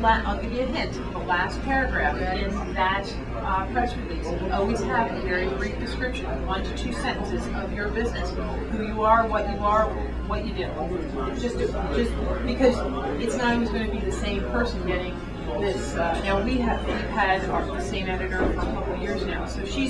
I'll give you a hint. The last paragraph in that press release always have a very brief description, 1 to 2 sentences of your business, who you are, what you do. Just because it's not always going to be the same person getting this. Now we've had the same editor for a couple of years now, so she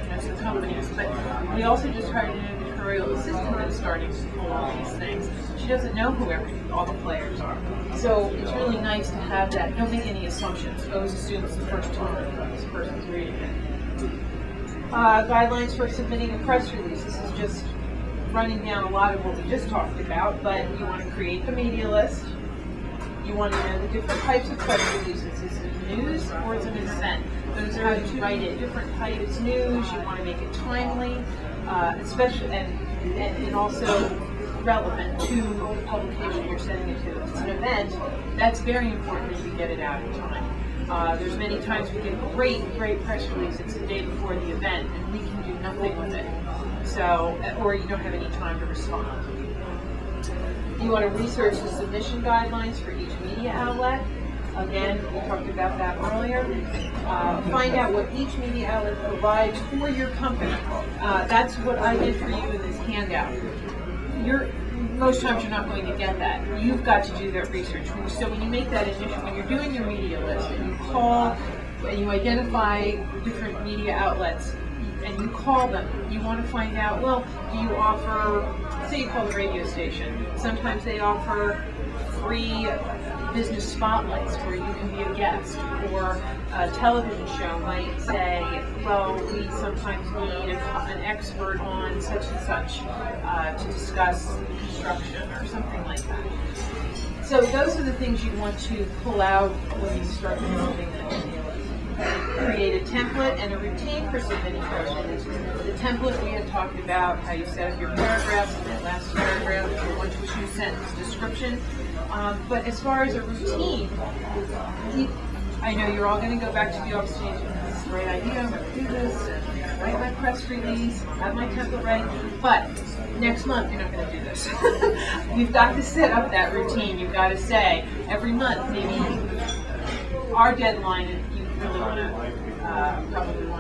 knows the companies. But we also just hired an editorial assistant that's starting to pull all these things. She doesn't know who all the players are. So it's really nice to have that. Don't make any assumptions. Always assume it's the first time this person's reading it. Guidelines for submitting a press release. This is just running down a lot of what we just talked about, but you want to create the media list. You want to know the different types of press releases. Is it news or is it an event? Those are how to write it. Different types news. You want to make it timely, especially and also relevant to the publication you're sending it to. If it's an event, that's very important that you get it out in time. There's many times we get great press release. It's the day before the event, and we can do nothing with it. So, or you don't have any time to respond. You want to research the submission guidelines for each media outlet. Again, we talked about that earlier. Find out what each media outlet provides for your company. That's what I did for you in this handout. Most times you're not going to get that. You've got to do that research. So when you make that initial, when you're doing your media list and you call and you identify different media outlets and you call them, you want to find out, well, do you offer, say you call the radio station, sometimes they offer free business spotlights where you can be a guest, or a television show might say, well, we sometimes need an expert on such and such to discuss construction or something like that. So those are the things you want to pull out when you start developing the media list. Create a template and a routine for submitting press releases. The template we had talked about how you set up your paragraphs, and that last paragraph, your 1 to 2 sentence description. But as far as a routine, I know you're all going to go back to the office and this is a great idea, I'm going to do this, and I'm going to write my press release, have my template ready, but next month you're not going to do this. You've got to set up that routine. You've got to say, every month, maybe our deadline, and you really want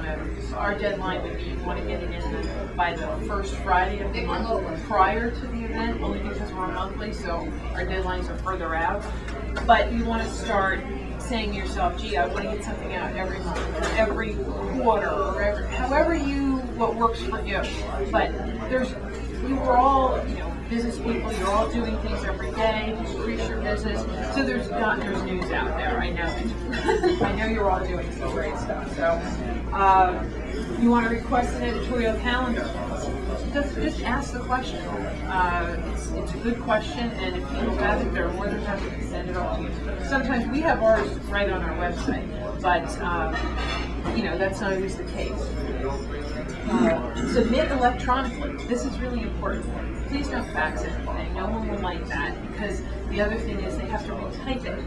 to, our deadline would be you want to get it in by the first Friday of the month prior to the event, only because we're monthly, so our deadlines are further out. But you want to start saying to yourself, gee, I want to get something out every month, or every quarter, or however what works for you. But you are all, business people, you're all doing things every day to increase your business. So there's news out there. I know. I know you're all doing some great stuff. So you want to request an editorial calendar. Just ask the question. It's a good question, and if people have it, they're more than happy to send it off to you. Sometimes we have ours right on our website, but that's not always the case. Submit electronically. This is really important. Please don't fax anything. No one will like that, because the other thing is they have to retype it.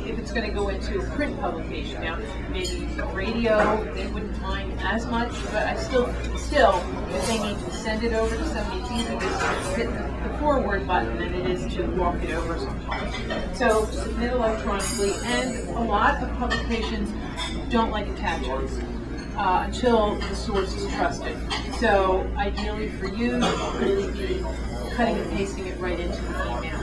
If it's going to go into a print publication. Now, maybe the radio, they wouldn't mind as much, but I still, if they need to send it over to somebody, it's easier to hit the forward button than it is to walk it over sometimes. So submit electronically, and a lot of publications don't like attachments. Until the source is trusted. So ideally for you, really be cutting and pasting it right into the email.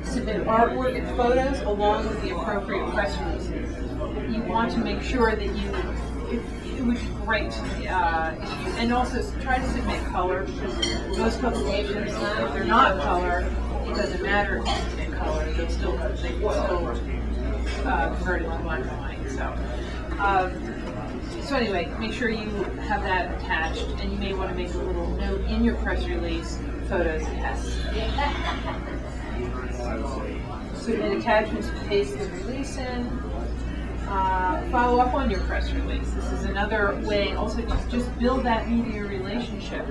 Submit artwork and photos along with the appropriate press releases. You want to make sure that it would be great and also try to submit color, because most publications, if they're not color, it doesn't matter if you submit color, they still convert it to black and white. So anyway, make sure you have that attached, and you may want to make a little note in your press release, photos attached. Submit attachments to paste the release in. Follow up on your press release. This is another way also to just build that media relationship.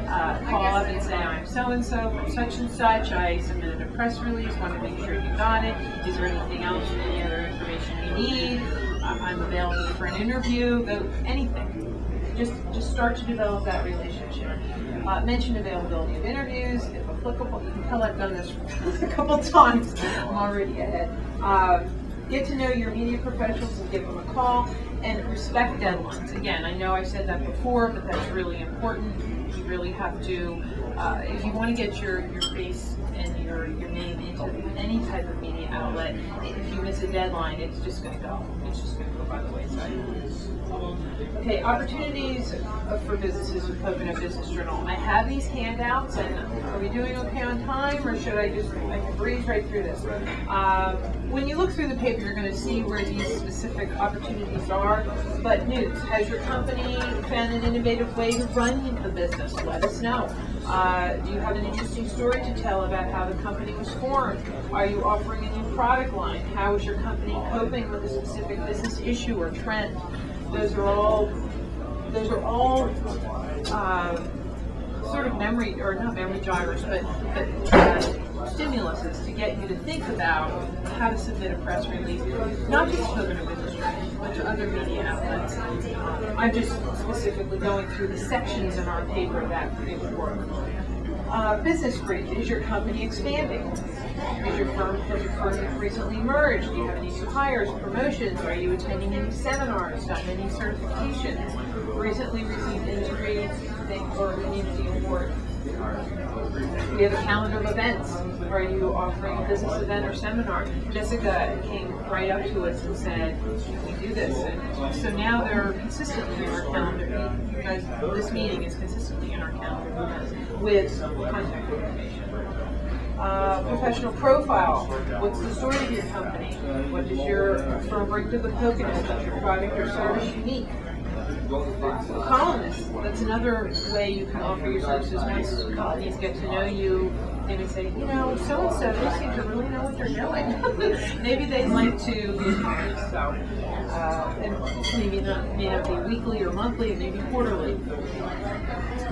Call up and say, I'm so-and-so from such and such. I submitted a press release, want to make sure you got it. Is there anything else, any other information you need? I'm available for an interview, anything. just start to develop that relationship. Mention availability of interviews, if applicable. You can tell I've done this a couple times. I'm already ahead. Get to know your media professionals and give them a call, and respect deadlines. Again, I know I've said that before, but that's really important. You really have to, if you want to get your face and your name into any type of media outlet, if you miss a deadline, it's just going to go. It's just going to go by the wayside. Okay, opportunities for businesses with Pocono Business Journal. I have these handouts, and are we doing okay on time, or should I can breeze right through this? When you look through the paper, you're going to see where these specific opportunities are. But news, has your company found an innovative way to run the business? Let us know. Do you have an interesting story to tell about how the company was formed? Are you offering a new product line? How is your company coping with a specific business issue or trend? Those are all sort of memory, or not memory joggers, but stimuluses to get you to think about how to submit a press release, not just to Pocono Business Journal, but to other media outlets. I'm just specifically going through the sections in our paper that it would work. Business brief. Is your company expanding? Has your firm recently merged? Do you have any new hires, promotions? Are you attending any seminars, gotten any certifications? Recently received industry or community award? We have a calendar of events. Are you offering a business event or seminar? Jessica came right up to us and said, "Can we do this?" And so now they're consistently in our calendar, because this meeting is consistently in our calendar with contact information. Professional profile. What's the story of your company? What does your firm bring to the Poconos? Is your product or service unique? Columnists. That's another way you can offer your services. Once colleagues get to know you, they may say, so-and-so, they seem to really know what they're doing. Maybe they'd like to be a columnist, so, and maybe may not be weekly or monthly, maybe quarterly.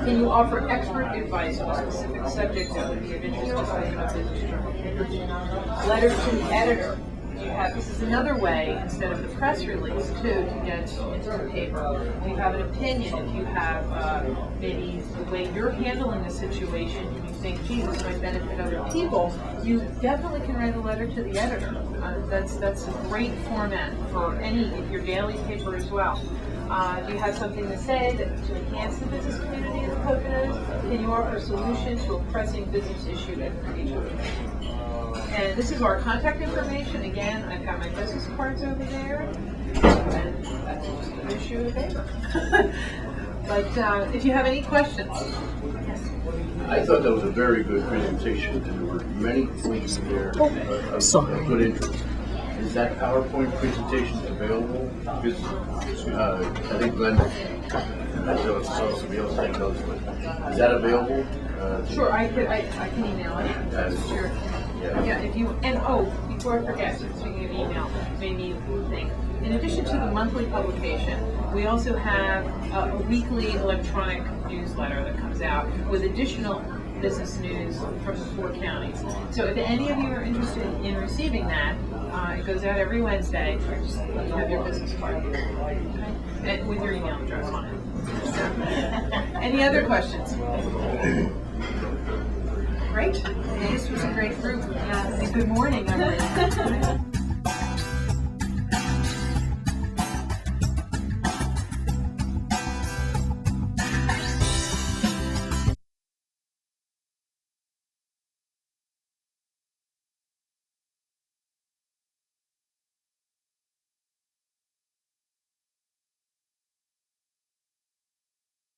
Can you offer expert advice on a specific subject that would be of interest to Pocono Business Journal? Letter to the editor. This is another way, instead of the press release, too, to get into the paper. If you have an opinion, if you have maybe the way you're handling the situation, and you think, gee, this might benefit other people, you definitely can write a letter to the editor. That's a great format for if your daily paper as well. Do you have something to say to enhance the business community of the Poconos? Can you offer a solution to a pressing business issue that each other? And this is our contact information. Again, I've got my business cards over there, and that's just an issue of paper. But if you have any questions. Yes. I thought that was a very good presentation. There were many points there of good interest. Is that PowerPoint presentation available? Because I think Glenn, I know it's somebody else that knows, but is that available? Sure, I can email it. Sure. Yeah, if you, before I forget, speaking of email, made me think. In addition to the monthly publication, we also have a weekly electronic newsletter that comes out with additional business news from the 4 counties. So if any of you are interested in receiving that, it goes out every Wednesday. Just let you have your business card, okay? And with your email address on it. Any other questions? Great. This was a great group. And good morning, everyone.